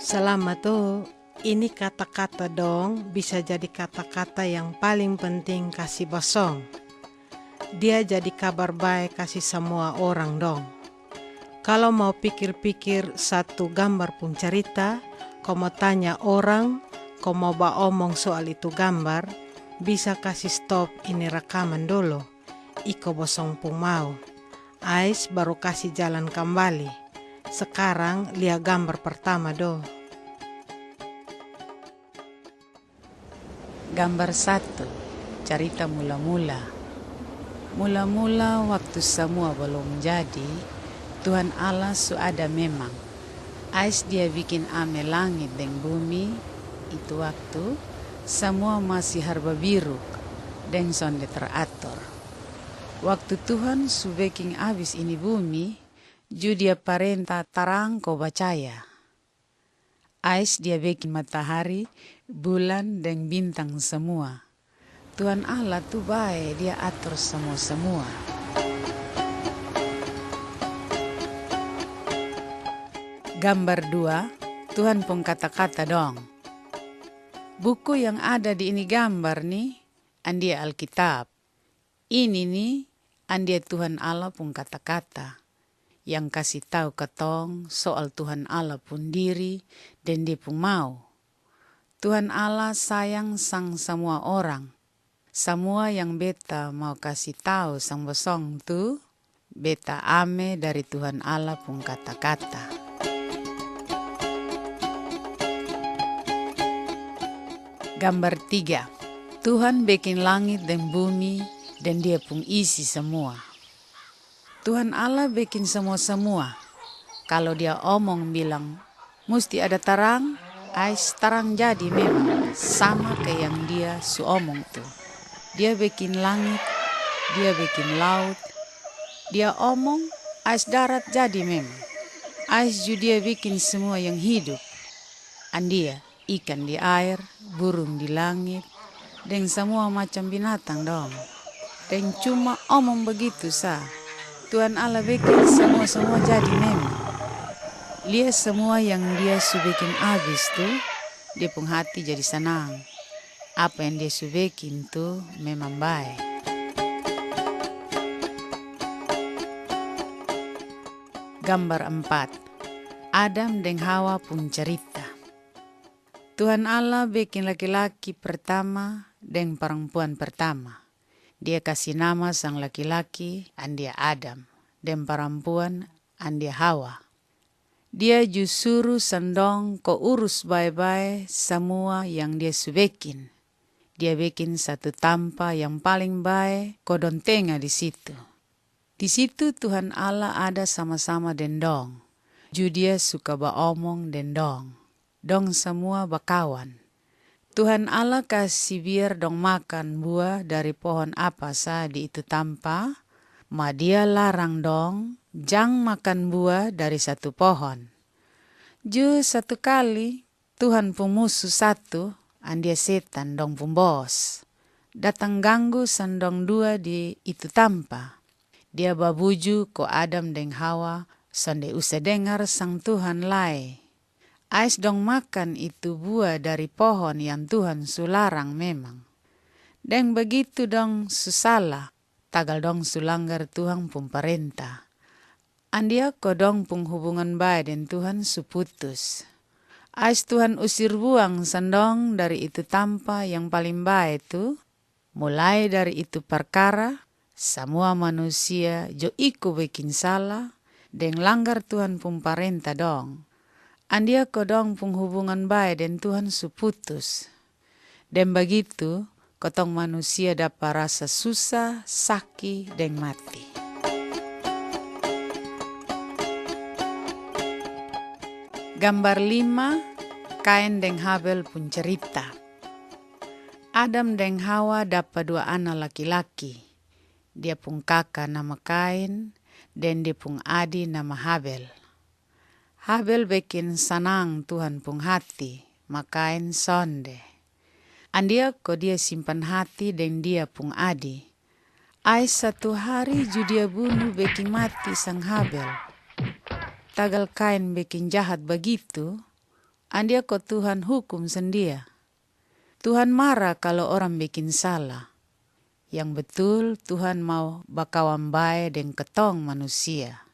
Selamat tuh. Ini kata-kata dong bisa jadi kata-kata yang paling penting kasih bosong. Dia jadi kabar baik kasih semua orang dong. Kalau mau pikir-pikir satu gambar pun cerita, kau mau tanya orang, kau mau omong soal itu gambar, bisa kasih stop ini rekaman dulu. Iko bosong pun mau. Ais baru kasih jalan kembali. Sekarang lihat gambar pertama do. Gambar 1. Cerita mula-mula. Mula-mula waktu semua belum jadi, Tuhan Allah su ada memang. Ais dia bikin ame langit dan bumi, itu waktu semua masih harba biru dan sonde teratur. Waktu Tuhan su bikin abis ini bumi, ju dia parenta tarang kau bacaya. Ais dia bikin matahari, bulan dan bintang semua. Tuhan Allah tuh baik, dia atur semua-semua. Gambar 2, Tuhan pun kata-kata dong. Buku yang ada di ini gambar nih, andia Alkitab. Ini nih, andia Tuhan Allah pun kata-kata. Yang kasih tahu ketong soal Tuhan Allah pun diri dan dia pun mau. Tuhan Allah sayang sang semua orang. Semua yang beta mau kasih tahu sang bosong tu, beta ame dari Tuhan Allah pun kata-kata. Gambar 3. Tuhan bikin langit dan bumi dan dia pun isi semua. Tuhan Allah bikin semua-semua. Kalau dia omong bilang, mesti ada terang, ais terang jadi memang. Sama kayak yang dia su omong tuh. Dia bikin langit, dia bikin laut. Dia omong, ais darat jadi memang. Ais juga dia bikin semua yang hidup. Andia, ikan di air, burung di langit, dan semua macam binatang dong. Dan cuma omong begitu sah. Tuhan Allah bikin semua jadi memang. Lihat semua yang dia su bikin abis tuh, dia pun hati jadi senang. Apa yang dia su bikin tuh memang baik. Gambar 4. Adam dan Hawa pun cerita. Tuhan Allah bikin laki-laki pertama dan perempuan pertama. Dia kasih nama sang laki-laki, andia Adam, dan perempuan, andia Hawa. Dia justru sendong ko urus baik-baik semua yang dia su bikin. Dia bikin satu tampa yang paling baik, ko don tengah di situ. Di situ Tuhan Allah ada sama-sama dendong. Ju dia suka baomong dendong. Dong semua bakawan. Tuhan Allah kasih biar dong makan buah dari pohon apa sah di itu tampa, ma dia larang dong, jang makan buah dari satu pohon. Ju satu kali, Tuhan pun musuh satu, andia setan dong pun bos. Datang ganggu sandong dua di itu tampa. Dia babuju ko Adam dan Hawa, sonde usah dengar sang Tuhan lai. Ais dong makan itu buah dari pohon yang Tuhan sularang memang. Dan begitu dong susala, tagal dong sulanggar Tuhan pun perintah. Andia kodong pun hubungan baik dan Tuhan suputus. Ais Tuhan usir buang sandong dari itu tampa yang paling baik itu. Mulai dari itu perkara, semua manusia jo iku bikin salah, dan langgar Tuhan pun perintah dong. Andia kodong penghubungan baik dan Tuhan suputus. Dan begitu, kotong manusia dapat rasa susah, sakit, dan mati. Gambar 5, Kain dan Habel pun cerita. Adam dan Hawa dapat 2 anak laki-laki. Dia pun kakak nama Kain, dan dia pun adik nama Habel. Habel bikin senang Tuhan pun hati, makain sonde. Andia ko dia simpan hati dan dia pun adi. Ais satu hari ju dia bunuh bikin mati sang Habel. Tagal Kain bikin jahat begitu, Andia ko Tuhan hukum sendia. Tuhan marah kalau orang bikin salah. Yang betul Tuhan mau bakawan bae deng ketong manusia.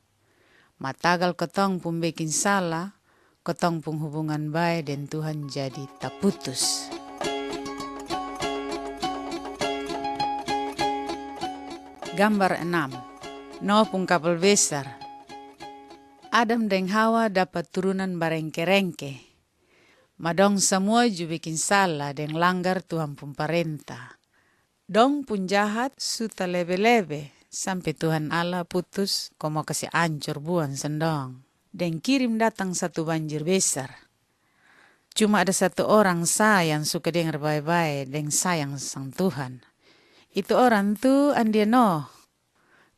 Matagal ketong pun bikin salah, ketong pun hubungan bae dan Tuhan jadi tak putus. Gambar 6. Noah pun kapal besar. Adam dan Hawa dapat turunan barengke-rengke. Madong semua ju bikin salah dan langgar Tuhan pun perintah. Dong pun jahat suta lebe-lebe sampai Tuhan Allah putus komo kasih ancur buan sendong. Dan kirim datang satu banjir besar. Cuma ada satu orang yang suka dengar baik-baik dan sayang sang Tuhan. Itu orang tu andia Noah.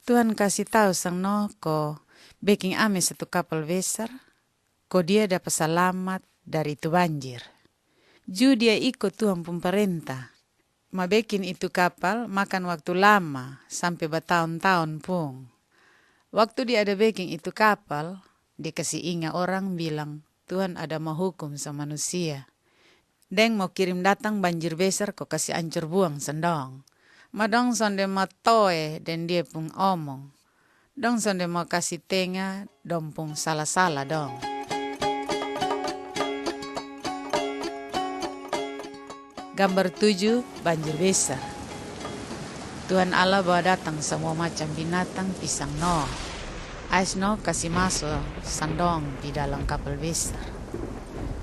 Tuhan kasih tahu sang Noah ko bikin ame satu kapal besar. Ko dia dapat selamat dari itu banjir. Ju dia ikut Tuhan pun perintah. Ma bikin itu kapal makan waktu lama sampai bertahun-tahun pun. Waktu dia ada bikin itu kapal, dia kasih ingat orang bilang Tuhan ada mau hukum sama manusia. Deng mau kirim datang banjir besar kok kasih ancur buang sendong. Madong sonde matoe dan dia pun omong. Dong sonde mau kasih tengah dong pun salah-salah dong. Gambar 7, banjir besar. Tuhan Allah bawa datang semua macam binatang pisang Noah. Ais Noah kasih masuk sandong di dalam kapal besar.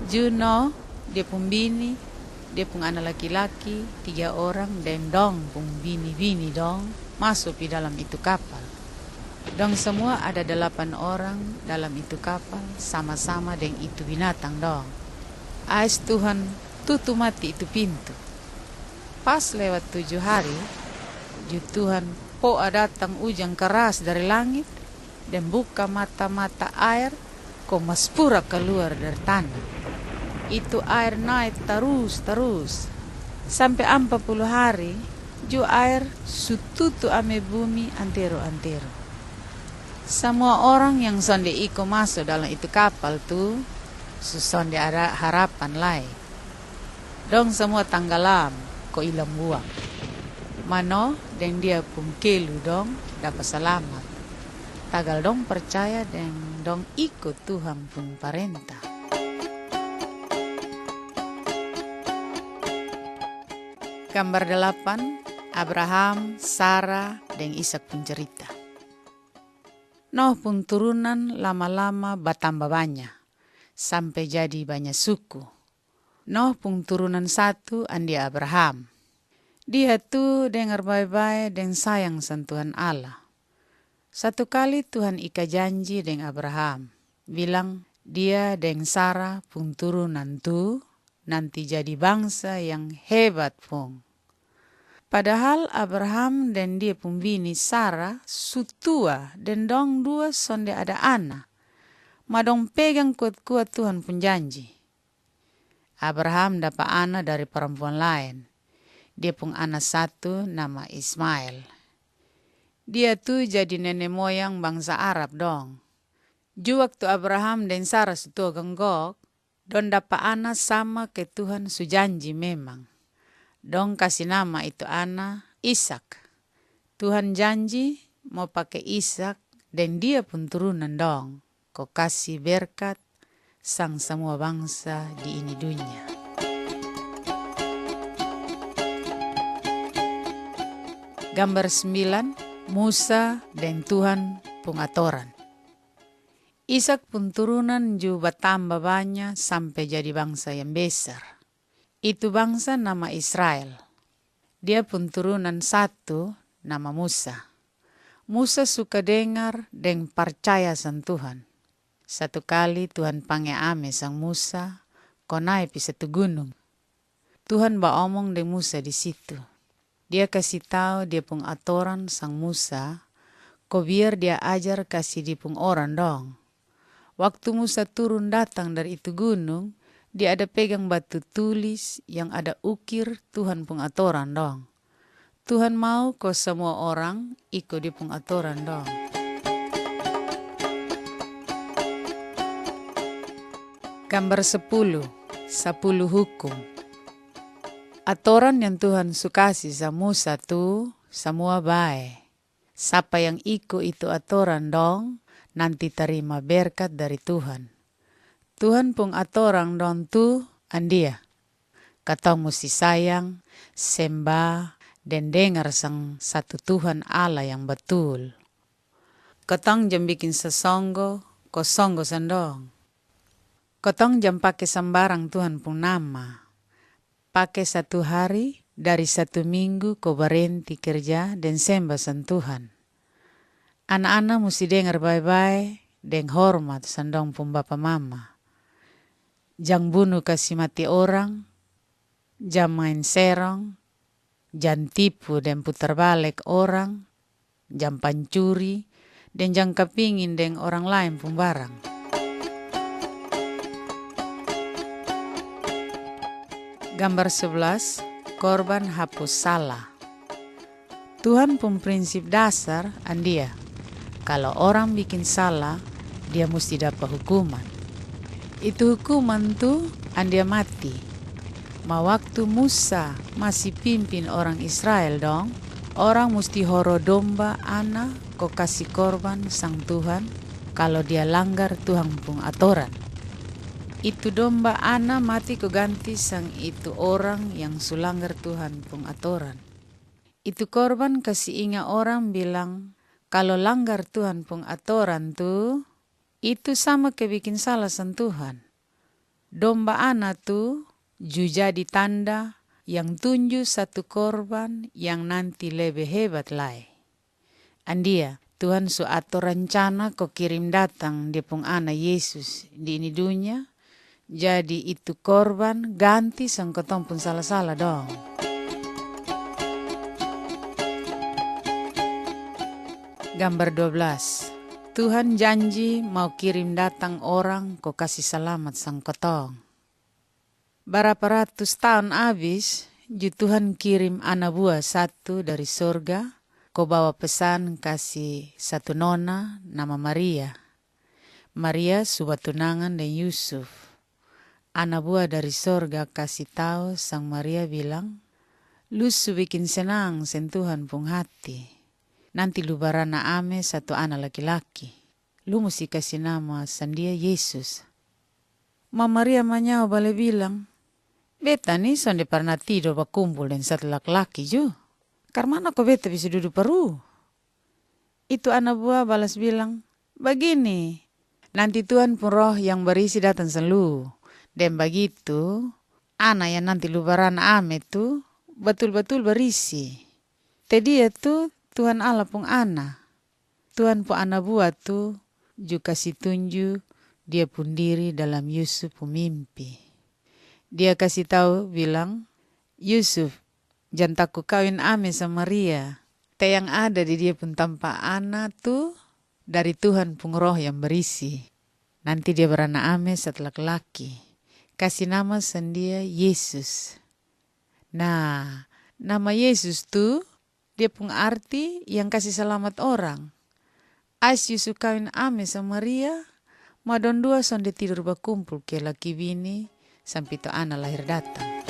Juno, dia pun bini, dia pun anak laki-laki, 3 orang, dan dong pun bini-bini dong masuk di dalam itu kapal. Dong semua ada 8 orang dalam itu kapal, sama-sama dengan itu binatang dong. Ais Tuhan tutup mati itu pintu. Pas lewat 7 hari, Tuhan poa datang hujan keras dari langit dan buka mata-mata air, kok maspura keluar dari tanah. Itu air naik terus sampai 40 hari, air sututu ame bumi antero-antero. Semua orang yang sonde iko masuk dalam itu kapal tu, susonde ada harapan lai. Dong semua tanggalam ko ilang buang. Mano dan dia pun kelu dong dapat selamat. Tagal dong percaya dan dong ikut Tuhan pun perintah. Gambar 8, Abraham, Sarah, dan Ishak pun cerita. Noah pun turunan lama-lama bertambah banyak, sampai jadi banyak suku. Noah pun turunan 1 andi Abraham. Dia tu dengar baik-baik dan sayang sentuhan Allah. Satu kali Tuhan ika janji dengan Abraham. Bilang dia dan Sarah pun turunan tu nanti jadi bangsa yang hebat pun. Padahal Abraham dan dia pun bini Sarah sutua dan dong 2 sonde ada anak. Madong pegang kuat-kuat Tuhan pun janji. Abraham dapat anak dari perempuan lain. Dia pun anak 1 nama Ismail. Dia tuh jadi nenek moyang bangsa Arab dong. Waktu Abraham dan Sarah sutua genggok, don dapat anak sama ke Tuhan sujanji memang. Dong kasih nama itu anak Ishak. Tuhan janji mau pakai Ishak dan dia pun turunan dong. Kau kasih berkat sang semua bangsa di ini dunia. Gambar 9, Musa dan Tuhan pengatoran. Ishak pun turunan juga tambah banyak sampai jadi bangsa yang besar. Itu bangsa nama Israel. Dia pun turunan 1 nama Musa. Musa suka dengar dan percaya sang Tuhan. Satu kali Tuhan panggil ame sang Musa, kau naik di satu gunung. Tuhan omong dengan Musa di situ. Dia kasih tahu dia pun atoran sang Musa, kau biar dia ajar kasih dia pun orang dong. Waktu Musa turun datang dari itu gunung, dia ada pegang batu tulis yang ada ukir Tuhan pun atoran dong. Tuhan mau kau semua orang ikut dia pun atoran dong. Gambar 10. 10 hukum. Atoran yang Tuhan sukasi sa Musa tu semua baik. Siapa yang ikut itu atoran dong, nanti terima berkat dari Tuhan. Tuhan pun atoran dong tu andia. Kata mesti sayang, sembah, dan dengar sang satu Tuhan Allah yang betul. Katong jam bikin sesonggo, kosonggo sandong. Katong jam pakai sembarang Tuhan pun nama. Pakai 1 hari, dari 1 minggu kau berhenti kerja dan sembah san Tuhan. Anak-anak mesti dengar baik-baik dan hormat sandong pun bapa mama. Jang bunuh kasih mati orang, jang main serong, jang tipu dan putar balik orang, jang pancuri, dan jang kepingin dengan orang lain pun barang. Gambar 11, korban hapus salah. Tuhan pun prinsip dasar andia. Kalau orang bikin salah, dia mesti dapat hukuman. Itu hukuman tuh andia mati. Ma waktu Musa masih pimpin orang Israel dong, orang mesti horo domba anak kok kasih korban sang Tuhan kalau dia langgar Tuhan pun atoran. Itu domba ana mati ko ganti sang itu orang yang sulanggar Tuhan pun atoran. Itu korban kasih ingat orang bilang, kalau langgar Tuhan pun atoran tuh, itu sama ke bikin salah sang Tuhan. Domba ana tuh jadi tanda yang tunjuk satu korban yang nanti lebih hebat lai. Andia, Tuhan su atur rencana ko kirim datang dia pun ana Yesus di ini dunia. Jadi itu korban ganti sang ketong pun salah-salah dong. Gambar 12. Tuhan janji mau kirim datang orang ko kasih selamat sang ketong. Berapa ratus tahun abis, Tuhan kirim anak buah satu dari surga, ko bawa pesan kasih satu nona nama Maria. Maria sudah tunangan dengan Yusuf. Anak buah dari sorga kasih tahu sang Maria bilang, lu su bikin senang sen Tuhan pun hati. Nanti lu barana ame satu anak laki-laki. Lu mesti kasih nama sandia Yesus. Ma Maria manyau bale bilang, beta nih sonde pernah tidur berkumpul dengan satu laki-laki ju. Karmana kok beta bisa duduk peru? Itu anak buah balas bilang, begini, nanti Tuhan pun roh yang berisi datang selalu. Dan begitu, anak yang nanti lubaran ame tu betul-betul berisi. Tadi itu Tuhan Allah pun anak. Tuhan pun anak buah tu juga kasih tunjuk dia pun diri dalam Yusuf pun mimpi. Dia kasih tahu bilang, Yusuf, jangan takut kawin ame sama Maria. Te yang ada di dia pun tanpa anak tu dari Tuhan pun roh yang berisi. Nanti dia beranak ame satu laki-laki. Kasih nama sandia Yesus. Nah, nama Yesus tuh dia pun arti yang kasih selamat orang. As Yusuf kawin ame sama Maria, madon dua sonde tidur berkumpul ke laki bini sampai tu anak lahir datang.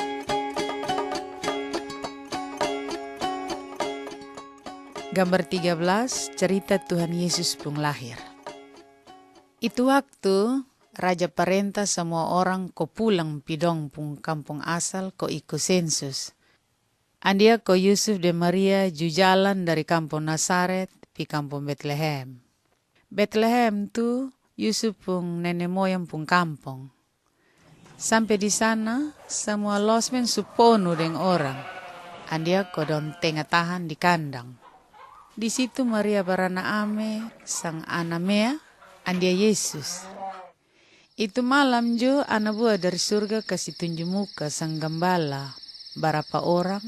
Gambar 13, cerita Tuhan Yesus pun lahir. Itu waktu Raja perintah semua orang ko pulang pidong pung kampung asal ko ikut sensus. Andia ko Yusuf dan Maria ju jalan dari kampung Nazaret pi kampung Betlehem. Betlehem tu Yusuf pung nenek moyang pung kampung. Sampai di sana semua losmen suponu dengan orang. Andia ko don tengah tahan di kandang. Di situ Maria barana ame sang anamea andia Yesus. Itu malam jo anak buah dari surga kasih tunjuk muka sang gembala berapa orang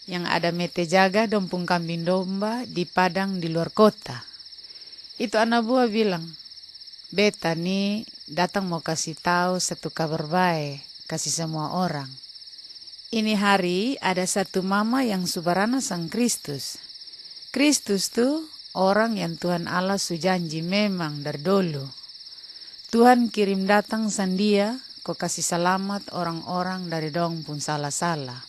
yang ada mete jaga dompung kambing domba di padang di luar kota. Itu anak buah bilang, beta nih datang mau kasih tahu satu kabar baik kasih semua orang. Ini hari ada satu mama yang subarana sang Kristus. Kristus tuh orang yang Tuhan Allah su janji memang dari dulu. Tuhan kirim datang sandia ko kasih selamat orang-orang dari dong pun salah-salah.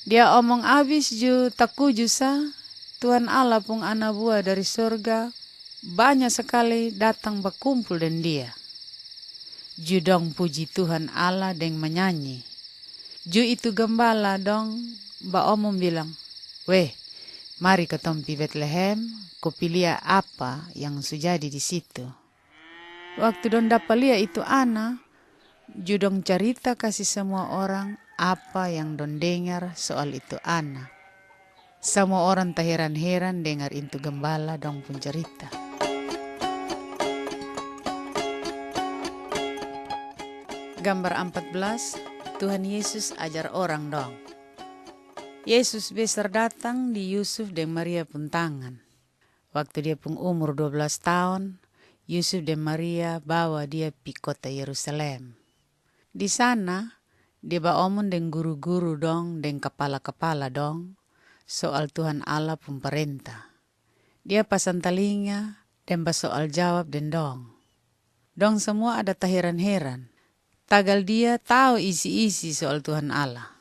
Dia omong abis ju takuju sa, Tuhan Allah pun anak buah dari surga banyak sekali datang berkumpul dengan dia. Ju dong puji Tuhan Allah deng menyanyi. Ju itu gembala dong ba omong bilang, weh, mari ke tompi Bethlehem, ko pilih apa yang sujadi di situ. Waktu dong dapat lihat itu ana, ju dong cerita kasih semua orang apa yang dong dengar soal itu ana. Semua orang tak heran-heran dengar itu gembala dong pun cerita. Gambar 14, Tuhan Yesus ajar orang dong. Yesus besar datang di Yusuf dan Maria pun tangan. Waktu dia pun umur 12 tahun, Yusuf dan Maria bawa dia pi kota Yerusalem. Di sana, dia omong dengan guru-guru dong dan kepala-kepala dong soal Tuhan Allah pun perintah. Dia pasang telinga dan soal jawab dan dong. Dong semua ada tak heran-heran. Tagal dia tahu isi-isi soal Tuhan Allah.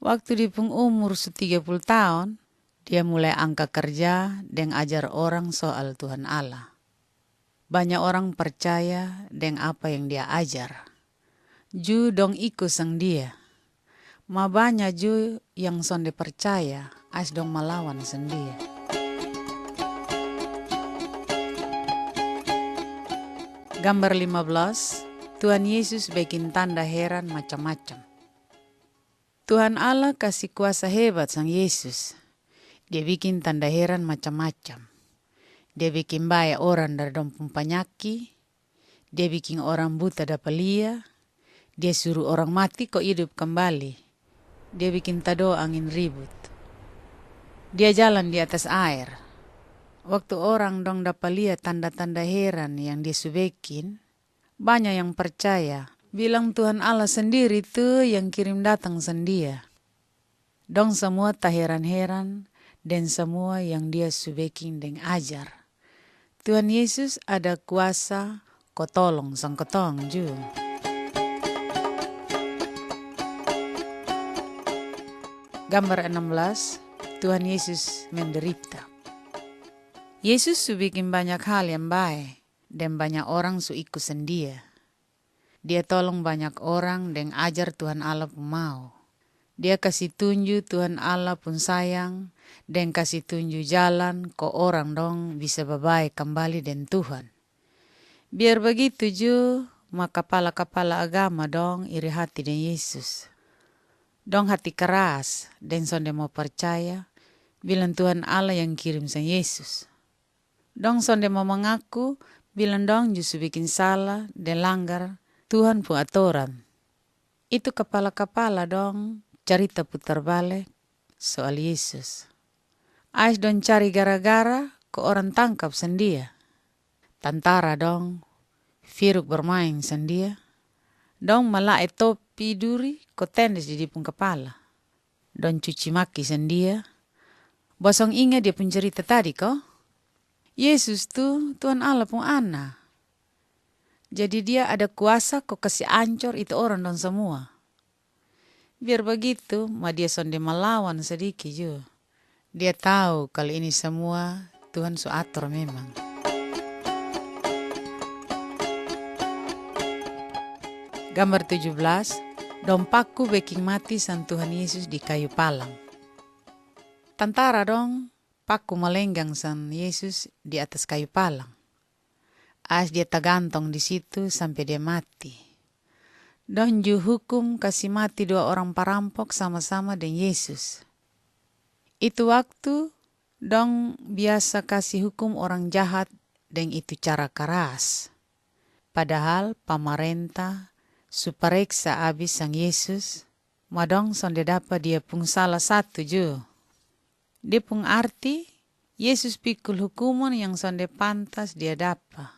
Waktu dia pun umur 30 tahun, dia mulai angka kerja dan ajar orang soal Tuhan Allah. Banyak orang percaya dengan apa yang dia ajar. Ju dong ikut sang dia. Ma banyak ju yang sonde percaya, as dong melawan sang dia. Gambar 15, Tuhan Yesus bikin tanda heran macam-macam. Tuhan Allah kasih kuasa hebat sang Yesus. Dia bikin tanda heran macam-macam. Dia bikin baik orang dari dong penyakit. Dia bikin orang buta dapat lihat. Dia suruh orang mati kok hidup kembali. Dia bikin tado angin ribut. Dia jalan di atas air. Waktu orang dong dapat lihat tanda-tanda heran yang dia bikin, banyak yang percaya. Bilang Tuhan Allah sendiri tuh yang kirim datang sendia. Dong semua tak heran-heran dan semua yang dia bikin dan ajar. Tuhan Yesus ada kuasa ko tolong sang ketong ju. Gambar 16, Tuhan Yesus menderita. Yesus bikin banyak hal yang baik dan banyak orang ikut sendia. Dia tolong banyak orang dan ajar Tuhan Allah pun mau. Dia kasih tunjuk Tuhan Allah pun sayang dan kasih tunjuk jalan ko orang dong bisa baik kembali dengan Tuhan. Biar begitu ju, maka kepala-kepala agama dong iri hati dengan Yesus. Dong hati keras dan sonde mau percaya bilang Tuhan Allah yang kirim sang Yesus. Dong sonde mau mengaku bilang dong justru bikin salah dan langgar Tuhan pun aturan. Itu kepala-kepala dong cerita putar balik soal Yesus. Ais dong cari gara-gara ke orang tangkap sendia. Tantara dong firuk bermain sendia. Dong malah topi duri ko tendes di pun kepala. Dong cuci maki sendia. Bosong ingat dia pun cerita tadi kok. Yesus tuh Tuhan Allah pun anak. Jadi dia ada kuasa kok kasih ancor itu orang dong semua. Biar begitu, ma dia sonde melawan sedikit juga. Dia tahu kalau ini semua Tuhan su atur memang. Gambar 17, dong paku beking mati sang Tuhan Yesus di kayu palang. Tantara dong paku melenggang sang Yesus di atas kayu palang. As dia tergantung di situ sampai dia mati. Dong ju hukum kasih mati 2 orang perampok sama-sama dengan Yesus. Itu waktu dong biasa kasih hukum orang jahat dengan itu cara keras. Padahal pemerintah supareksa abis sang Yesus, madong sonde dapat dia pun salah satu ju. Dia pun arti Yesus pikul hukuman yang sonde pantas dia dapat.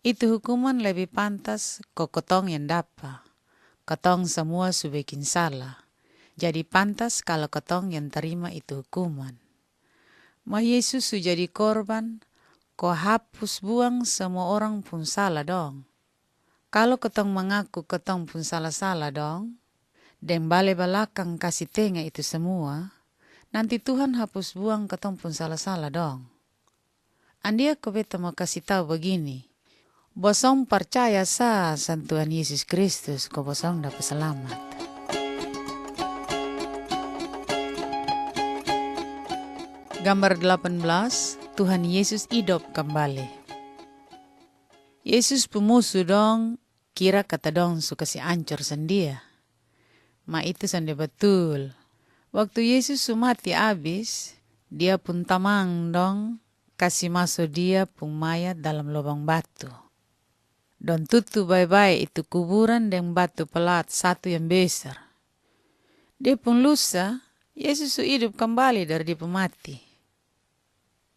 Itu hukuman lebih pantas kok ketong yang dapat. Ketong semua su bikin salah. Jadi pantas kalau ketong yang terima itu hukuman. Ma Yesus su jadi korban, kok hapus buang semua orang pun salah dong. Kalau ketong mengaku ketong pun salah-salah dong, dan balik belakang kasih tengah itu semua, nanti Tuhan hapus buang ketong pun salah-salah dong. Andia ko beta mau kasih tahu begini, bosong percaya sah san Tuhan Yesus Kristus, ko bosong dapat selamat. Gambar 18, Tuhan Yesus hidup kembali. Yesus pemusuh dong, kira kata dong suka si ancur sendia. Ma itu sende betul. Waktu Yesus mati habis, dia pun tamang dong, kasih masuk dia pun mayat dalam lubang batu. Don tutup baik-baik itu kuburan dengan batu pelat satu yang besar. Dia pun lusa, Yesus hidup kembali dari dia mati.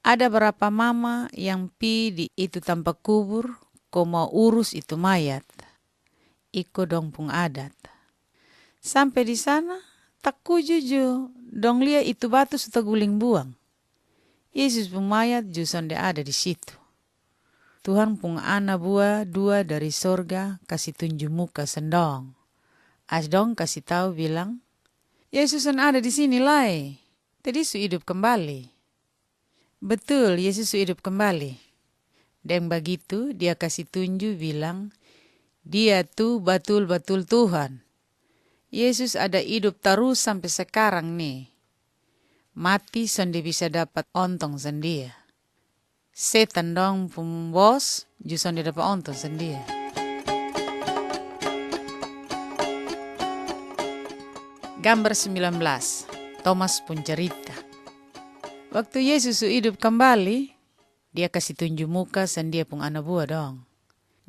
Ada berapa mama yang pi di itu tanpa kubur, ko mau urus itu mayat. Iko dong pung adat. Sampai di sana, tak kujuju, dong lihat itu batu sudah guling buang. Yesus pung mayat jusonde ada di situ. Tuhan pung anak buah dua dari sorga kasih tunjuk muka sendong. As dong kasih tahu bilang, Yesus ada di sini lai, tadi su hidup kembali. Betul, Yesus hidup kembali. Dan begitu dia kasih tunjuk bilang, dia tuh betul-betul Tuhan. Yesus ada hidup terus sampai sekarang nih. Mati sonde bisa dapat ontong sendia. Setan dong pembos, justru sonde dapat ontong sendia. Gambar 19, Thomas pun cerita. Waktu Yesus hidup kembali, dia kasih tunjuk muka sendia pun anak buah dong.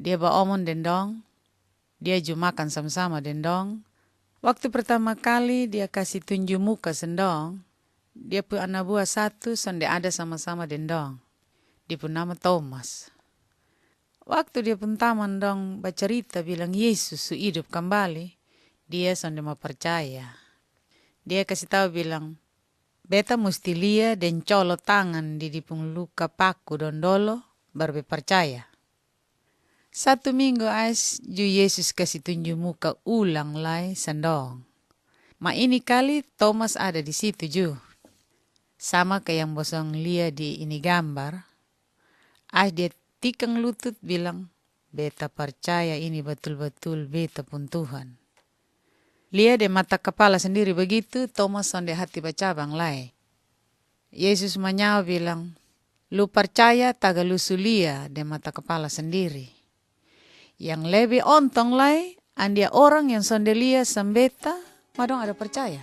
Dia beromong den dong, dia juga makan sama-sama den dong. Waktu pertama kali dia kasih tunjuk muka sendong, dia pun anak buah satu sonde ada sama-sama den dong. Dia pun nama Thomas. Waktu dia pun taman dong bercerita bilang Yesus hidup kembali, dia sonde mau percaya. Dia kasih tahu bilang, beta mesti lia dan colo tangan di dipung luka paku don dolo baru percaya. 1 minggu as ju Yesus kasih tunjuk muka ulang lai sendong. Ma ini kali Thomas ada di situ ju. Sama kayak yang bosong lia di ini gambar. As dia tikang lutut bilang, beta percaya ini betul-betul beta pun Tuhan. Lia de mata kepala sendiri begitu, Thomas sonde hati bacabang lai. Yesus menyawa bilang, lu percaya taga lu sulia de mata kepala sendiri. Yang lebih ontong lai, andia orang yang sonde lia sambeta, madong ada percaya.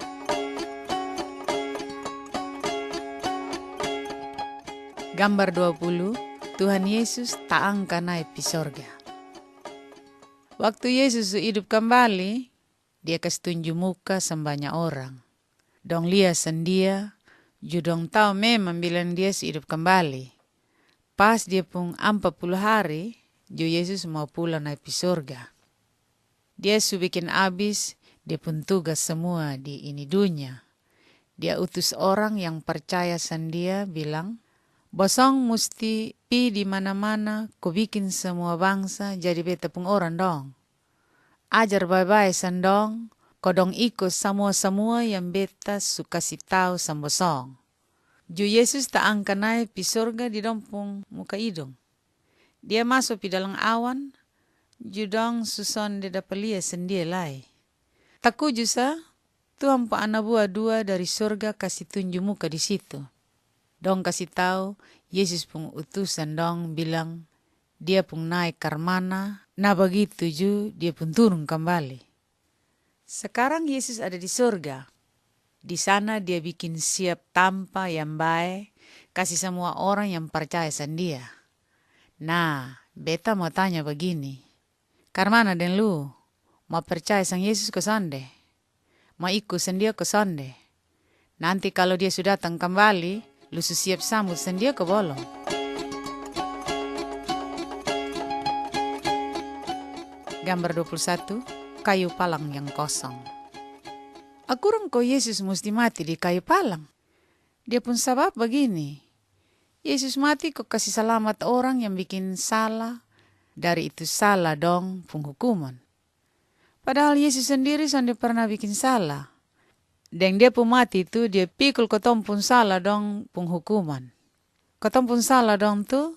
Gambar 20, Tuhan Yesus tak angka naik di sorga. Waktu Yesus hidup kembali, dia kasih tunjuk muka sembanyak orang. Dong lihat sendia, judong tahu memang bilang dia hidup kembali. Pas dia pun 40 hari, ju Yesus mau pulang naik di surga. Dia su bikin abis, dia pun tugas semua di ini dunia. Dia utus orang yang percaya sendia bilang, bosong musti pi di mana-mana, ko bikin semua bangsa jadi beta pun orang dong. Ajar bye-bye sendong, kodong ikut semua yang beta suka si tahu sambosong. Ju Yesus tak angka naik pi surga di dompung muka hidung. Dia masuk pi dalam awan, ju dong suson de dapelia sendiri lai. Taku jusa, Tuhan pa anak buah dua dari surga kasih tunjuk muka di situ. Dong kasih tahu Yesus pun utusan dong bilang, dia pun naik karmana, nah begitu ju dia pun turun kembali. Sekarang Yesus ada di surga. Di sana dia bikin siap tampa yang baik, kasih semua orang yang percaya sendia. Nah, beta mau tanya begini. Karmana den lu, mau percaya sang Yesus ke sonde? Mau ikut sendia ke sonde? Nanti kalau dia sudah datang kembali, lu siap sambut sendia ke bolong. Gambar 21, kayu palang yang kosong. Akurang kok Yesus mesti mati di kayu palang. Dia pun sebab begini. Yesus mati kok kasih selamat orang yang bikin salah dari itu salah dong penghukuman. Padahal Yesus sendiri sandi pernah bikin salah. Dan dia pun mati itu dia pikul ketong pun salah dong penghukuman. Ketong pun salah dong tuh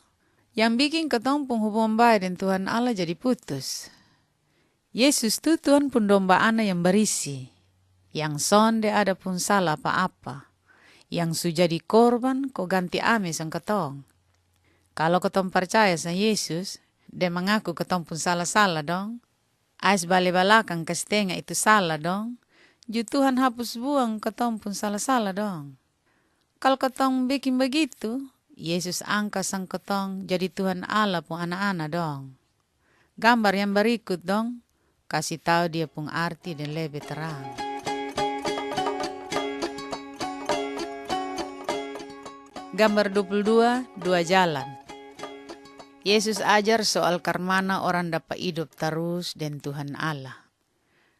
yang bikin ketong pun hubungan baik dan Tuhan Allah jadi putus. Yesus tuh Tuhan pun domba ana yang berisi. Yang sonde ada pun salah apa-apa. Yang sudah jadi korban kok ganti ame sang ketong. Kalau ketong percaya sama Yesus, dia mengaku ketong pun salah-salah dong. Ais balik-balakan ke setengah itu salah dong. Ju Tuhan hapus buang ketong pun salah-salah dong. Kalau ketong bikin begitu, Yesus angkat sang ketong jadi Tuhan Allah pun anak-anak dong. Gambar yang berikut dong, kasih tahu dia pun arti dan lebih terang. Gambar 22, dua jalan. Yesus ajar soal karmana orang dapat hidup terus dan Tuhan Allah.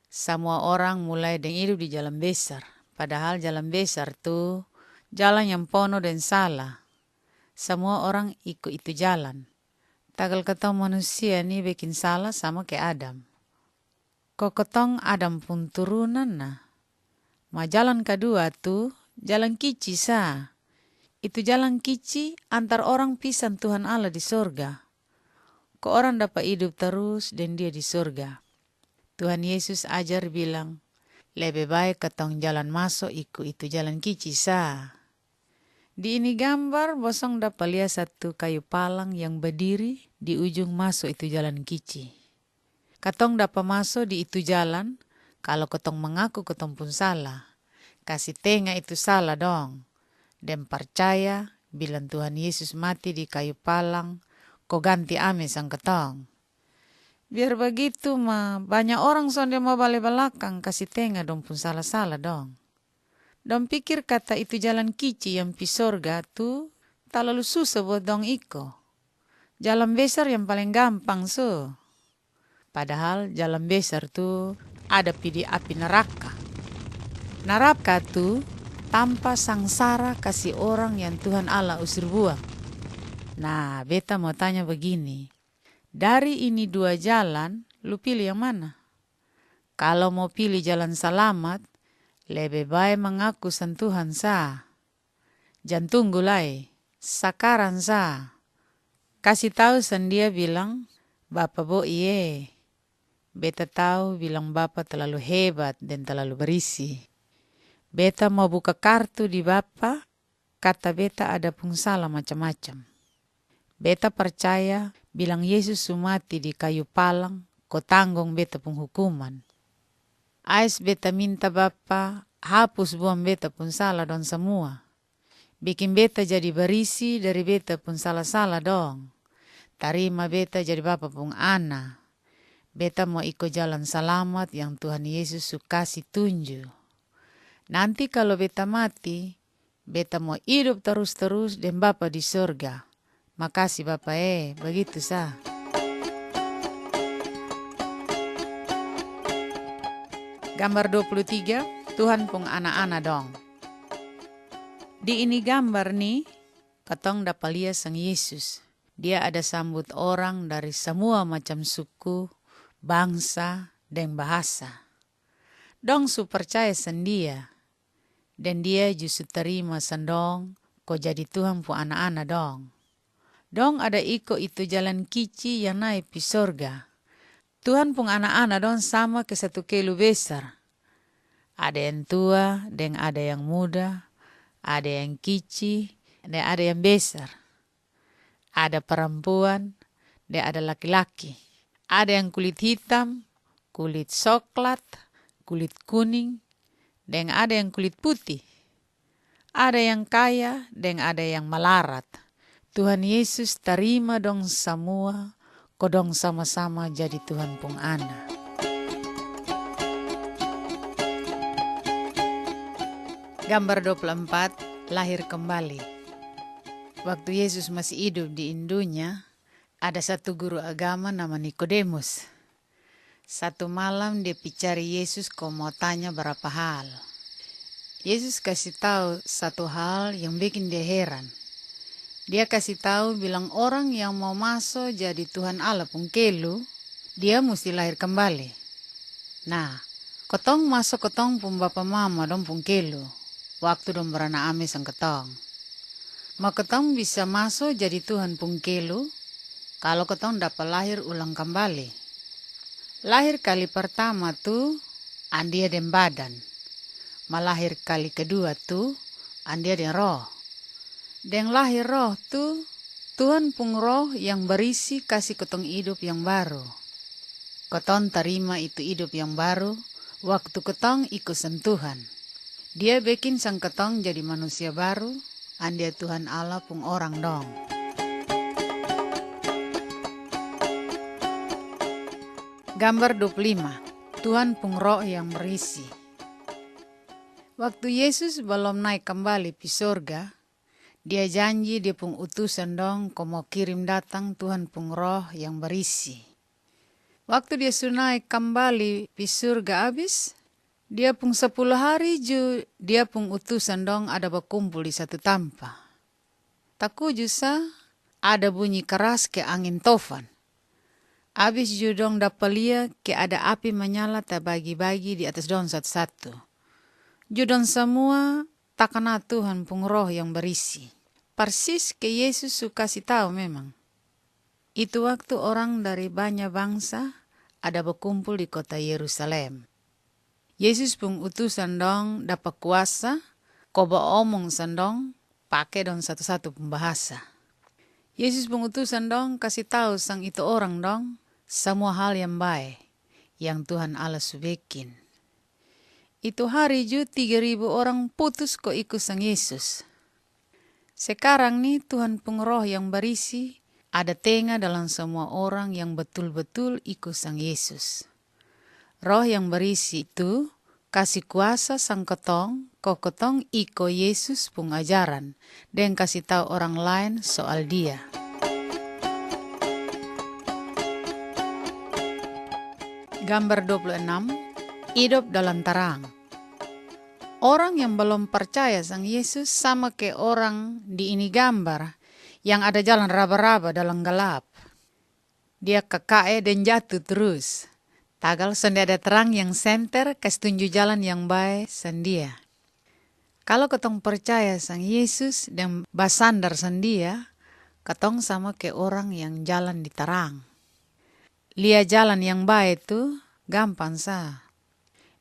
Semua orang mulai dengan hidup di jalan besar. Padahal jalan besar tuh jalan yang penuh dan salah. Semua orang ikut itu jalan. Tagal ketong manusia nih bikin salah sama kayak Adam. Kok ketong Adam pun turunan nah. Ma jalan kedua tuh jalan kici sah. Itu jalan kici antar orang pisan Tuhan Allah di sorga. Kok orang dapat hidup terus dan dia di sorga. Tuhan Yesus ajar bilang, lebih baik ketong jalan masuk ikut itu jalan kici sah. Di ini gambar bosong dapat lihat satu kayu palang yang berdiri di ujung masuk itu jalan kici. Ketong dapat masuk di itu jalan kalau ketong mengaku ketong pun salah. Kasih tengah itu salah dong. Dan percaya bilang Tuhan Yesus mati di kayu palang, kok ganti ame sang ketong. Biar begitu mah banyak orang sonde mau balik belakang kasih tengah dong pun salah-salah dong. Dong pikir kata itu jalan kici yang pi sorga tuh terlalu susah buat dong iko. Jalan besar yang paling gampang so. Padahal jalan besar tuh ada pi di api neraka. Neraka tuh tanpa sangsara kasih orang yang Tuhan Allah usir buang. Nah, beta mau tanya begini. Dari ini dua jalan, lu pilih yang mana? Kalau mau pilih jalan selamat, lebih baik mengaku sentuhan sah. Jangan tunggu lai, sekarang sah. Kasih tahu sendia bilang, Bapak bo iye. Beta tahu bilang Bapak terlalu hebat dan terlalu berisi. Beta mau buka kartu di Bapak, kata beta ada pun salah macam-macam. Beta percaya bilang Yesus mati di kayu palang, kau tanggung beta pun hukuman. Ais beta minta Bapa hapus buang beta pun salah don semua. Bikin beta jadi berisi dari beta pun salah-salah dong. Tarima beta jadi Bapa pun ana. Beta mau ikut jalan selamat yang Tuhan Yesus kasih tunjuk. Nanti kalau beta mati, beta mau hidup terus-terus dan Bapa di surga. Makasih Bapa begitu sah. Gambar 23, Tuhan pun anak-anak dong. Di ini gambar nih, ketong dapat lihat sang Yesus. Dia ada sambut orang dari semua macam suku, bangsa, dan bahasa. Dong su percaya sendia. Dan dia justru terima sendong, kok jadi Tuhan pun anak-anak dong. Dong ada ikut itu jalan kici yang naik pi sorga. Tuhan pun anak-anak dong sama ke satu kelu besar. Ada yang tua, dan ada yang muda, ada yang kici, dan ada yang besar. Ada perempuan, dan ada laki-laki. Ada yang kulit hitam, kulit coklat, kulit kuning, dan ada yang kulit putih. Ada yang kaya dan ada yang melarat. Tuhan Yesus terima dong semua, kodong sama-sama jadi Tuhan pun ana. Gambar 24, lahir kembali. Waktu Yesus masih hidup di Indunya, ada satu guru agama nama Nikodemus. Satu malam dia cari Yesus kok mau tanya berapa hal. Yesus kasih tahu satu hal yang bikin dia heran. Dia kasih tahu bilang orang yang mau masuk jadi Tuhan Allah pun kelu, dia mesti lahir kembali. Nah, ketong masuk ketong pun bapa mama dong pun kelu, waktu dong beranak ame sang ketong. Ma ketong bisa masuk jadi Tuhan pun kelu, kalau ketong dapat lahir ulang kembali. Lahir kali pertama tuh, andia den badan. Malahir kali kedua tuh, andia den roh. Den lahir roh tuh, Tuhan pun roh yang berisi kasih ketong hidup yang baru. Ketong terima itu hidup yang baru, waktu ketong ikut sentuhan. Dia bikin sang ketong jadi manusia baru, andia Tuhan Allah pun orang dong. Gambar 25, Tuhan pun roh yang berisi. Waktu Yesus belum naik kembali di surga, dia janji dia pun utusan dong ko mau kirim datang Tuhan pun roh yang berisi. Waktu dia sudah naik kembali di surga habis, dia pun 10 hari dia pun utusan dong ada berkumpul di satu tempat. Takuju sa ada bunyi keras ke angin tofan. Abis judong dapat lihat ke ada api menyala terbagi-bagi di atas dong satu-satu. Judong semua tak kena Tuhan pun roh yang berisi. Persis ke Yesus suka kasih tahu memang. Itu waktu orang dari banyak bangsa ada berkumpul di kota Yerusalem. Yesus pun utusan dong dapat kuasa, koba omong sendong, pakai dong satu-satu pembahasa. Yesus pun utusan dong kasih tahu sang itu orang dong, semua hal yang baik yang Tuhan Allah subekin. Itu hari 3.000 orang putus kok ikut sang Yesus. Sekarang nih Tuhan pun roh yang berisi ada tengah dalam semua orang yang betul-betul ikut sang Yesus. Roh yang berisi itu kasih kuasa sang ketong, kok ketong ikut Yesus pun ajaran dan kasih tahu orang lain soal dia. Gambar 26, hidup dalam terang. Orang yang belum percaya sang Yesus sama kayak orang di ini gambar yang ada jalan raba-raba dalam gelap. Dia kekae dan jatuh terus. Tagal sonde ada terang yang senter kasih tunjuk jalan yang baik sendia. Kalau ketong percaya sang Yesus dan basandar sendia, ketong sama kayak orang yang jalan di terang. Lihat jalan yang baik itu gampang sah.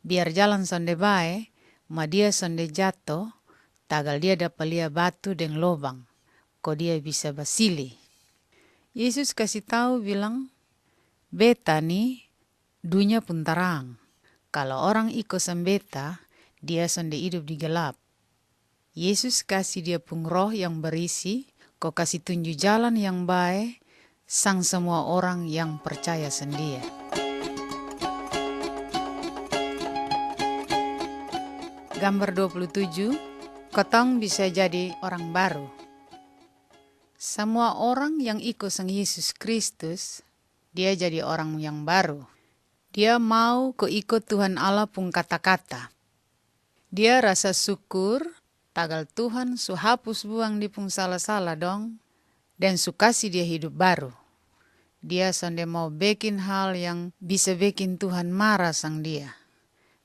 Biar jalan sonde baik, ma dia sonde jatuh, tagal dia dapat lihat batu dan lobang, kok dia bisa basili. Yesus kasih tahu bilang, beta nih dunia pun terang. Kalau orang ikut sang beta, dia sonde hidup di gelap. Yesus kasih dia pun roh yang berisi, kok kasih tunjuk jalan yang baik, sang semua orang yang percaya sendia. Gambar 27, ketong bisa jadi orang baru. Semua orang yang ikut sang Yesus Kristus, dia jadi orang yang baru. Dia mau ikut Tuhan Allah pun kata-kata. Dia rasa syukur, tagal Tuhan su hapus buang di pun salah-salah dong, dan su kasih dia hidup baru. Dia sonde mau bikin hal yang bisa bikin Tuhan marah sang dia.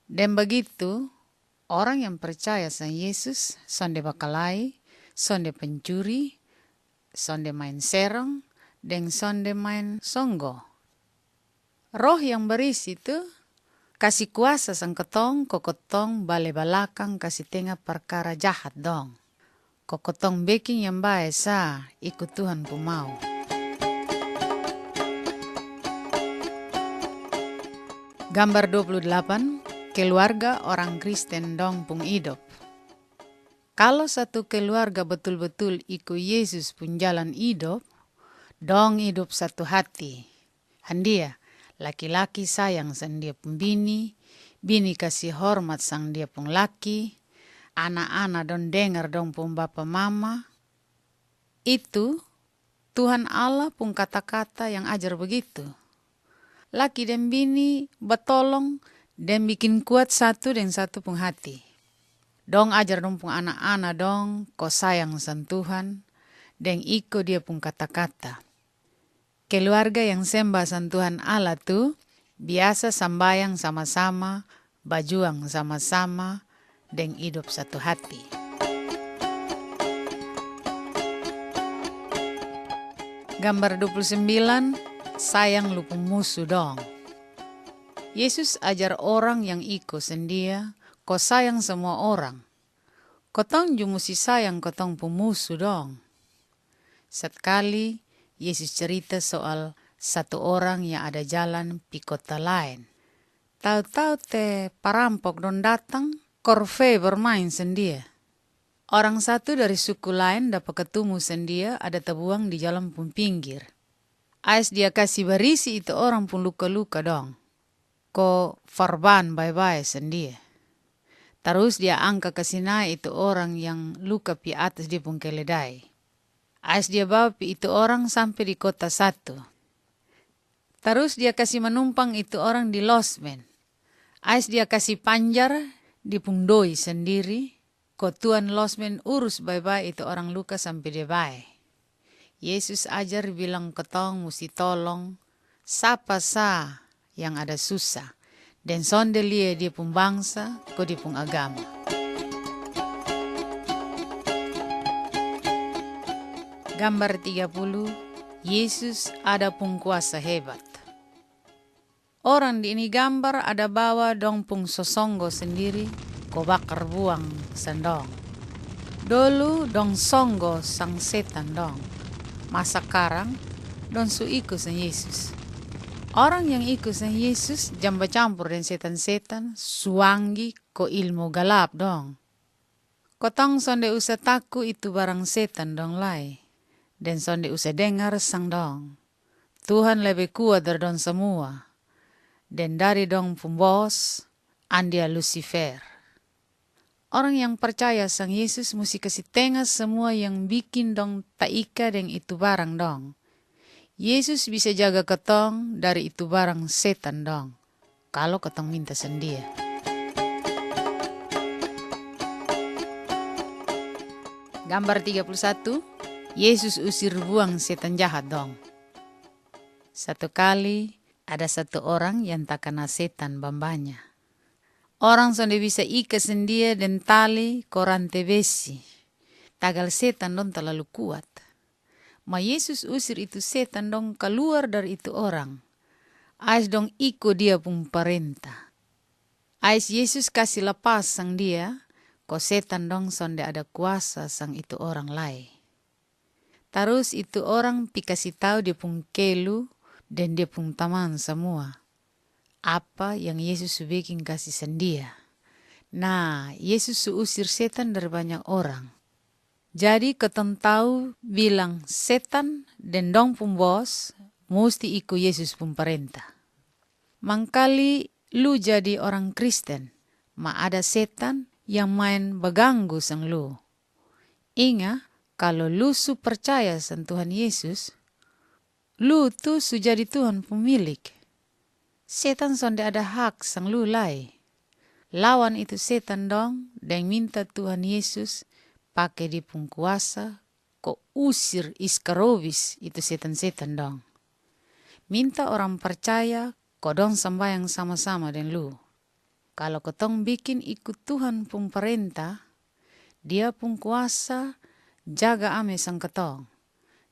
Dan begitu, orang yang percaya sang Yesus sonde bakalai, sonde pencuri, sonde main serong, dan sonde main songgo. Roh yang berisi itu kasih kuasa sang ketong, kok ketong bale balakang kasih tengah perkara jahat dong. Kok ketong bikin yang baik sah, ikut Tuhan pun mau. Gambar 28, keluarga orang Kristen dong pun hidup. Kalau satu keluarga betul-betul ikut Yesus pun jalan hidup, dong hidup satu hati. Handia, laki-laki sayang sang dia pun bini kasih hormat sang dia pun laki, anak-anak dong dengar dong pun bapa mama. Itu Tuhan Allah pun kata-kata yang ajar begitu. Laki dan bini betolong dan bikin kuat satu dan satu pun hati. Dong ajar dong pun anak-anak dong ko sayang sang Tuhan dan iko dia pun kata-kata. Keluarga yang sembah san Tuhan Allah tu biasa sambayang sama-sama, bajuang sama-sama, dan hidup satu hati. Gambar 29, sayang lupa musuh dong. Yesus ajar orang yang iko sendia, kau sayang semua orang. Kotong ju musti sayang kotong pemusuh dong. Sekali Yesus cerita soal satu orang yang ada jalan pi kota lain. Tahu-tahu te perampok don datang, korve bermain sendia. Orang satu dari suku lain dapat ketemu sendia ada terbuang di jalan pun pinggir. Ais dia kasih berisi itu orang pun luka-luka dong. Ko farban bye-bye sendia. Terus dia angka kesina itu orang yang luka pi atas dia pun keledai. Ais dia bawa itu orang sampai di kota satu. Terus dia kasih menumpang itu orang di losmen. Ais dia kasih panjar di pundoi sendiri. Ko tuan losmen urus bye-bye itu orang luka sampai dia baik. Yesus ajar bilang ketong mesti tolong siapa sa yang ada susah. Dan sonde lia dia pun bangsa, ko dia pun agama. Gambar 30, Yesus ada pun kuasa hebat. Orang di ini gambar ada bawa dong pung sosonggo sendiri, ko bakar buang sendong. Dulu dong songgo sang setan dong. Masa karang dong su ikut sang Yesus. Orang yang ikut sang Yesus jamba campur dengan setan-setan, suanggi ko ilmu galap dong. Kotong sonde usah taku itu barang setan dong lai. Dan sonde usah dengar sang dong. Tuhan lebih kuat dari dong semua. Dan dari dong pembos, andia Lucifer. Orang yang percaya sang Yesus mesti kasih tengah semua yang bikin dong taika dan itu barang dong. Yesus bisa jaga ketong dari itu barang setan dong. Kalau ketong minta sendia. Gambar 31. Yesus usir buang setan jahat dong. Satu kali ada satu orang yang tak kena setan bambanya. Orang sonde bisa ika sendia dan tali korante besi. Tagal setan dong terlalu kuat. Ma Yesus usir itu setan dong keluar dari itu orang. Ais dong iko dia pun perintah. Ais Yesus kasih lepas sang dia, ko setan dong sonde ada kuasa sang itu orang lai. Terus itu orang pi kasih tahu dia pun kelu dan dia pun taman semua. Apa yang Yesus bikin kasih sendia. Nah, Yesus usir setan dari banyak orang. Jadi ketong tahu bilang setan dan dong pun bos mesti ikut Yesus pun perintah. Mangkali lu jadi orang Kristen, ma ada setan yang main beganggu sang lu. Ingat, kalau lu su percaya sang Tuhan Yesus, lu tuh su jadi Tuhan pemilik. Setan sonde ada hak sang lu lai. Lawan itu setan dong dan minta Tuhan Yesus pakai di pung kuasa ko usir iskarobis itu setan-setan dong. Minta orang percaya ko dong sembayang sama-sama dengan lu. Kalau ketong bikin ikut Tuhan pung perintah, dia pung kuasa jaga ame sang ketong.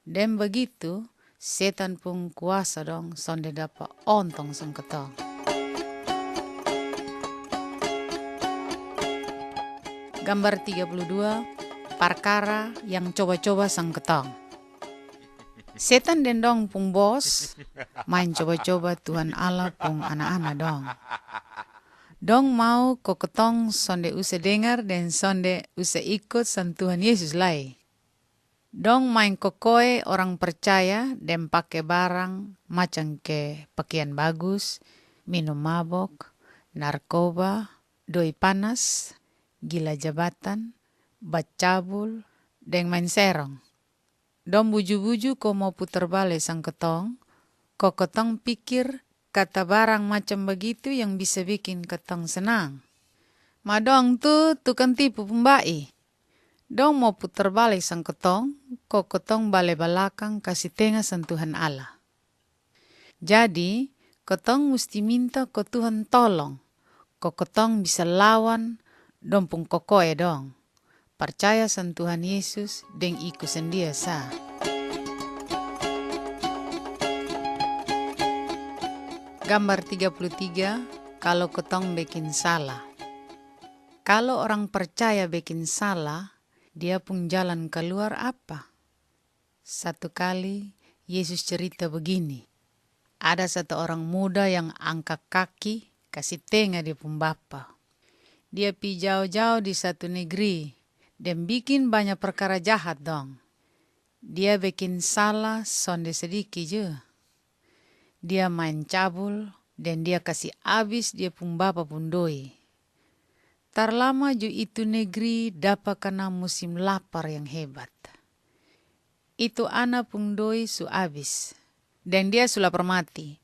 Dan begitu, setan pun kuasa dong sonde dapat ontong sang ketong. Gambar 32, perkara yang coba-coba sang ketong. Setan dan dong pun bos, main coba-coba Tuhan Allah pun anak-anak dong. Dong mau ko ketong sonde usah dengar dan sonde usah ikut sang Tuhan Yesus lai. Dong main kokoe orang percaya dan pakai barang macam ke pakaian bagus, minum mabok, narkoba, doi panas, gila jabatan, bacabul, dan main serong. Dong buju-buju ko mau putar balik sang ketong, ko ketong pikir kata barang macam begitu yang bisa bikin ketong senang. Ma dong tuh tukang tipu pembai. Dong mau putar balik sang ketong, kok ketong balik belakang kasih tengah sang Tuhan Allah. Jadi, ketong mesti minta ke Tuhan tolong, kok ketong bisa lawan dong pung kokoe dong. Percaya sang Tuhan Yesus deng ikut sendia sa. Gambar 33, kalau ketong bikin salah. Kalau orang percaya bikin salah, dia pun jalan keluar apa? Satu kali Yesus cerita begini. Ada satu orang muda yang angkat kaki kasih tengah dia pun bapa. Dia pi jauh-jauh di satu negeri dan bikin banyak perkara jahat dong. Dia bikin salah sonde sedikit je. Dia main cabul dan dia kasih habis dia pun bapa pun doi. Terlama ju itu negeri dapat kena musim lapar yang hebat. Itu anak pun doi su habis dan dia su lapar mati.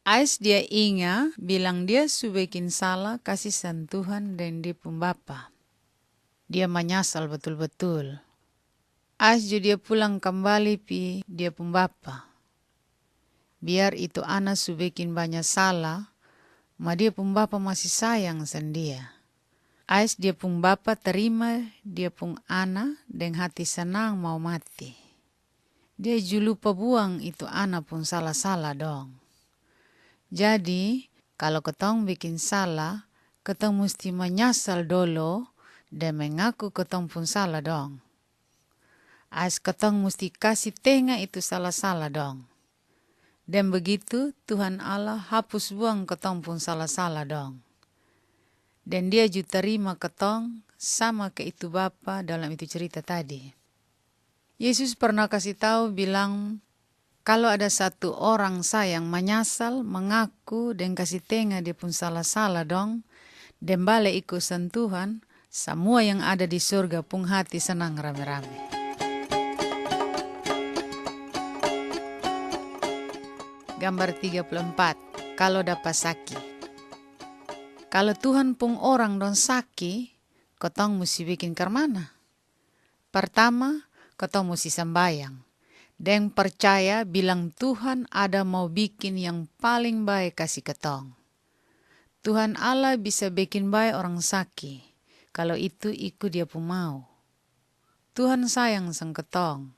Ais dia ingat bilang dia su bikin salah kasih sentuhan dan dia pun bapa. Dia menyesal betul-betul. Ais ju dia pulang kembali pi dia pun bapa. Biar itu anak su bikin banyak salah, ma dia pun bapa masih sayang sendia. Ais dia pun bapa terima dia pun anak dengan hati senang mau mati. Dia ju lupa buang itu anak pun salah-salah dong. Jadi, kalau ketong bikin salah, ketong mesti menyesal dulu dan mengaku ketong pun salah dong. Ais ketong mesti kasih tengah itu salah-salah dong. Dan begitu Tuhan Allah hapus buang ketong pun salah-salah dong. Dan dia juga terima ketong sama ke itu bapa dalam itu cerita tadi. Yesus pernah kasih tahu bilang, kalau ada satu orang sayang menyesal, mengaku dan kasih tengah dia pun salah-salah dong, dan balik ikut sentuhan, semua yang ada di surga pun hati senang rame-rame. Gambar 34, kalau dapat sakit. Kalau Tuhan pun orang don sakit, ketong mesti bikin kermana. Pertama, ketong mesti sembayang. Dan percaya bilang Tuhan ada mau bikin yang paling baik kasih ketong. Tuhan Allah bisa bikin baik orang sakit, kalau itu ikut dia pun mau. Tuhan sayang sang ketong,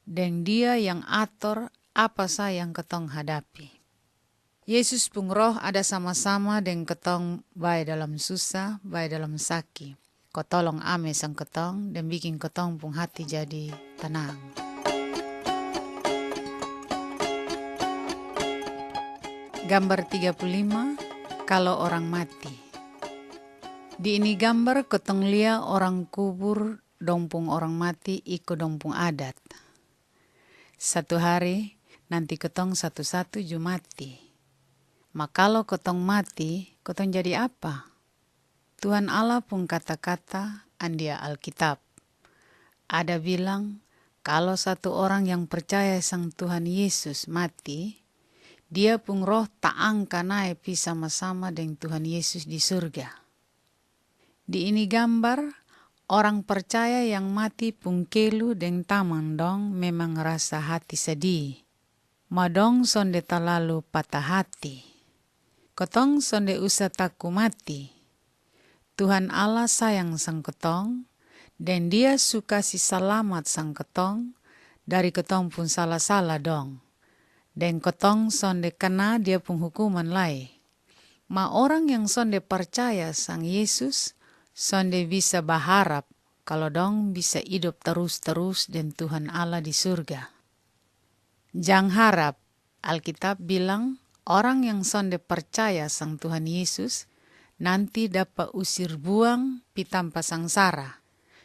dan dia yang atur apa sayang ketong hadapi. Yesus pun roh ada sama-sama dengan ketong baik dalam susah, baik dalam sakit. Kau tolong ame sang ketong dan bikin ketong pun hati jadi tenang. Gambar 35, kalau orang mati. Di ini gambar ketong lihat orang kubur dompung orang mati ikut dompung adat. Satu hari nanti ketong satu-satu ju mati. Maka kalau ketong mati, ketong jadi apa? Tuhan Allah pun kata-kata andia Alkitab. Ada bilang, kalau satu orang yang percaya sang Tuhan Yesus mati, dia pun roh tak angka naik pi sama-sama dengan Tuhan Yesus di surga. Di ini gambar, orang percaya yang mati pun kelu dengan taman dong memang rasa hati sedih. Madong sonde terlalu patah hati. Ketong sonde usah taku mati. Tuhan Allah sayang sang ketong, dan dia suka si selamat sang ketong, dari ketong pun salah-salah dong. Dan ketong sonde kena dia pun hukuman lai. Ma orang yang sonde percaya sang Yesus, sonde bisa berharap kalau dong bisa hidup terus-terus dan Tuhan Allah di surga. Jangan harap, Alkitab bilang, orang yang sonde percaya sang Tuhan Yesus, nanti dapat usir buang pi tanpa sangsara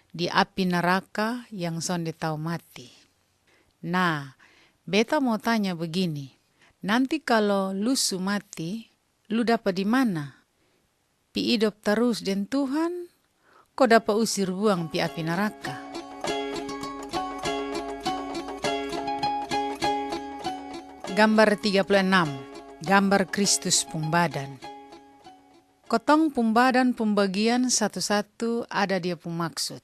di api neraka yang sonde tahu mati. Nah, beta mau tanya begini, nanti kalau lu su mati, lu dapat di mana? Pi hidup terus dan Tuhan, kok dapat usir buang pi api neraka? Gambar 36, gambar Kristus pembadan. Kotong pembadan pembagian satu-satu ada dia pun maksud.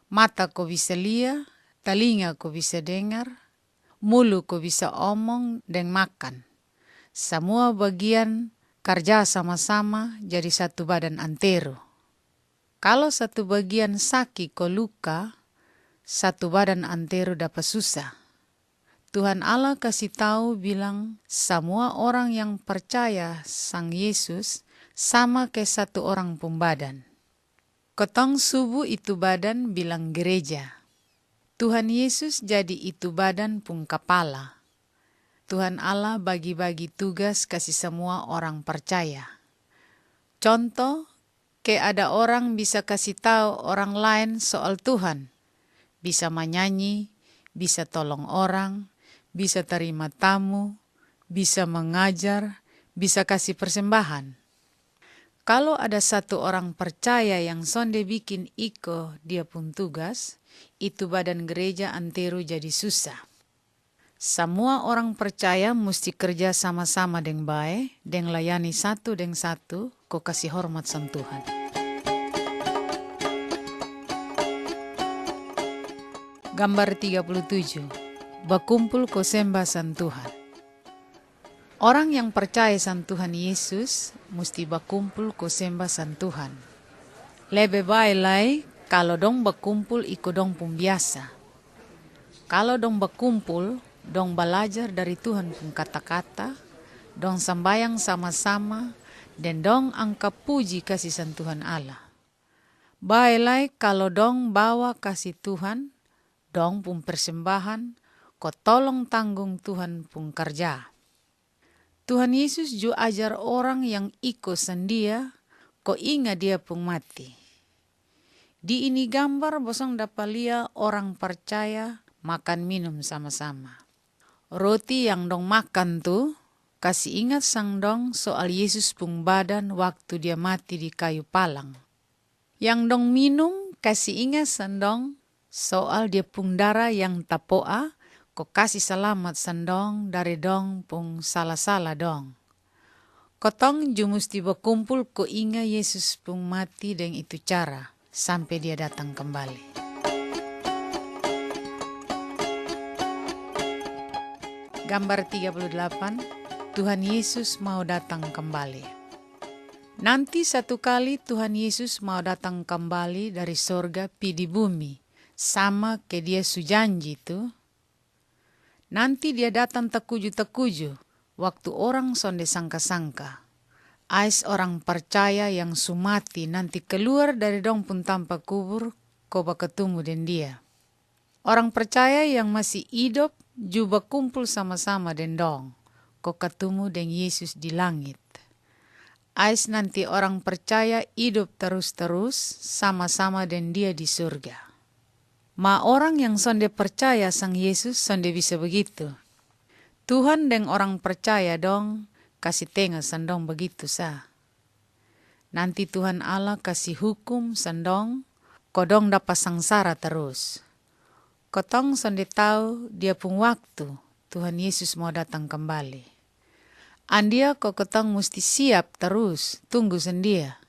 Mata ko bisa lihat, telinga ko bisa dengar, mulut ko bisa omong dan makan. Semua bagian kerja sama-sama jadi satu badan antero. Kalau satu bagian sakit ko luka, satu badan antero dapat susah. Tuhan Allah kasih tahu bilang semua orang yang percaya Sang Yesus sama ke satu orang pun badan. Kotong subuh itu badan bilang gereja. Tuhan Yesus jadi itu badan pun kepala. Tuhan Allah bagi-bagi tugas kasih semua orang percaya. Contoh, ada orang bisa kasih tahu orang lain soal Tuhan. Bisa menyanyi, bisa tolong orang, bisa terima tamu, bisa mengajar, bisa kasih persembahan. Kalau ada satu orang percaya yang sonde bikin iko dia pun tugas, itu badan gereja antero jadi susah. Semua orang percaya mesti kerja sama-sama dengan baik, dan layani satu dengan satu, ko kasih hormat sama Tuhan. Gambar 37. Berkumpul ko sembah san Tuhan. Orang yang percaya san Tuhan Yesus mesti berkumpul ko sembah san Tuhan. Lebih baik lai kalau dong berkumpul iko dong pun biasa. Kalau dong berkumpul, dong belajar dari Tuhan pun kata-kata, dong sembayang sama-sama, dan dong angkat puji kasih san Tuhan Allah. Baik lai kalau dong bawa kasih Tuhan, dong pun persembahan, ko tolong tanggung Tuhan pun kerja. Tuhan Yesus juga ajar orang yang ikut sendia, ko ingat dia pun mati. Di ini gambar bosong dapat lihat orang percaya makan minum sama-sama. Roti yang dong makan tuh, kasih ingat sang dong soal Yesus pun badan waktu dia mati di kayu palang. Yang dong minum, kasih ingat sang dong soal dia pun darah yang tapoa, ko kasih selamat sandong dari dong pun salah-salah dong. Kotong ju musti berkumpul ko ingat Yesus pun mati dengan itu cara sampai dia datang kembali. Gambar 38. Tuhan Yesus mau datang kembali. Nanti satu kali Tuhan Yesus mau datang kembali dari sorga pi di bumi, sama ke dia sujanji tuh. Nanti dia datang terkuju-terkuju, waktu orang sonde sangka-sangka. Ais orang percaya yang sumati nanti keluar dari dong pun tanpa kubur, kau berketemu dengan dia. Orang percaya yang masih hidup juga kumpul sama-sama dengan dong, kau ketemu dengan Yesus di langit. Ais nanti orang percaya hidup terus-terus sama-sama dengan dia di surga. Ma orang yang sonde percaya Sang Yesus sonde bisa begitu. Tuhan dan orang percaya dong kasih tengah sandong begitu sah. Nanti Tuhan Allah kasih hukum sandong, kodong dapat sangsara terus. Kotong sonde tahu dia pun waktu Tuhan Yesus mau datang kembali. Andia kok kotong mesti siap terus, tunggu sendia.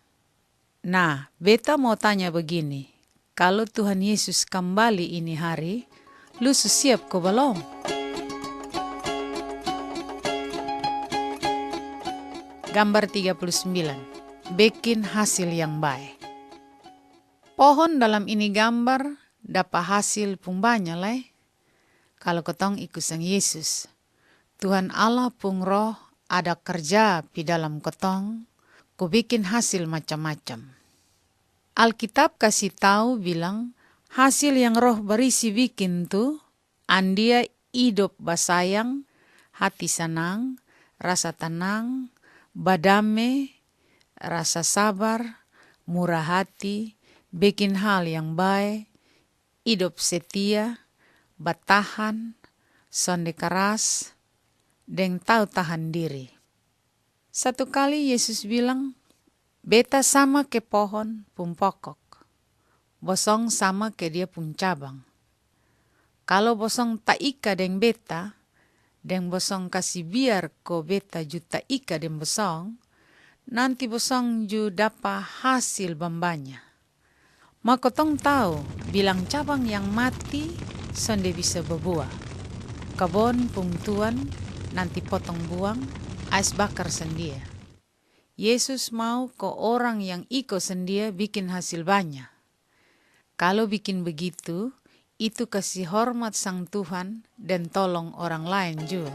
Nah, beta mau tanya begini. Kalau Tuhan Yesus kembali ini hari, lu siap ko belum? Gambar 39. Bikin hasil yang baik. Pohon dalam ini gambar dapat hasil pun banyak lah. Kalau ketong ikut Sang Yesus. Tuhan Allah pun roh ada kerja di dalam ketong, ku bikin hasil macam-macam. Alkitab kasih tahu bilang hasil yang roh berisi bikin tuh andia hidup basayang, hati senang, rasa tenang, badame, rasa sabar, murah hati, bikin hal yang baik, hidup setia, bertahan, sonde keras, dan tahu tahan diri. Satu kali Yesus bilang, beta sama ke pohon pun pokok, bosong sama ke dia pun cabang. Kalau bosong tak ika deng beta, deng bosong kasih biar ko beta juta ika deng bosong, nanti bosong ju dapat hasil bambanya. Maka tong tahu bilang cabang yang mati sonde bisa berbuah. Kebon pung tuan nanti potong buang, ais bakar sendia. Yesus mau ke orang yang ikut sendia bikin hasil banyak. Kalau bikin begitu, itu kasih hormat sang Tuhan dan tolong orang lain juga.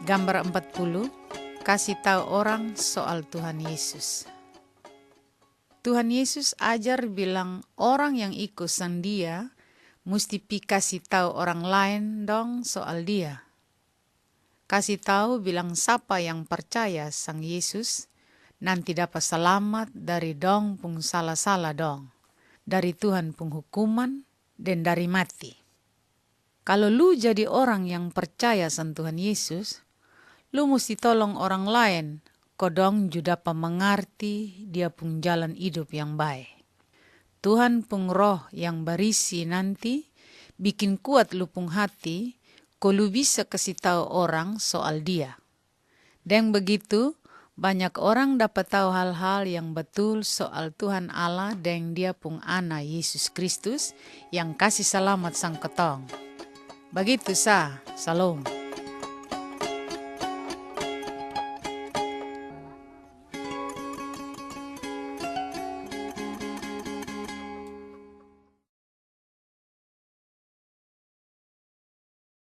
Gambar 40, kasih tahu orang soal Tuhan Yesus. Tuhan Yesus ajar bilang orang yang ikut sang dia mesti kasih tahu orang lain dong soal dia. Kasih tahu bilang siapa yang percaya sang Yesus nanti dapat selamat dari dong pung salah-salah dong, dari Tuhan pung hukuman dan dari mati. Kalau lu jadi orang yang percaya sang Tuhan Yesus, lu mesti tolong orang lain, kodong juga dapat mengerti dia pung jalan hidup yang baik. Tuhan pung roh yang berisi nanti bikin kuat lu pung hati, kalau bisa kasih tahu orang soal dia. Dan begitu, banyak orang dapat tahu hal-hal yang betul soal Tuhan Allah dan dia pung anak Yesus Kristus yang kasih selamat sang ketong. Begitu sah, salam.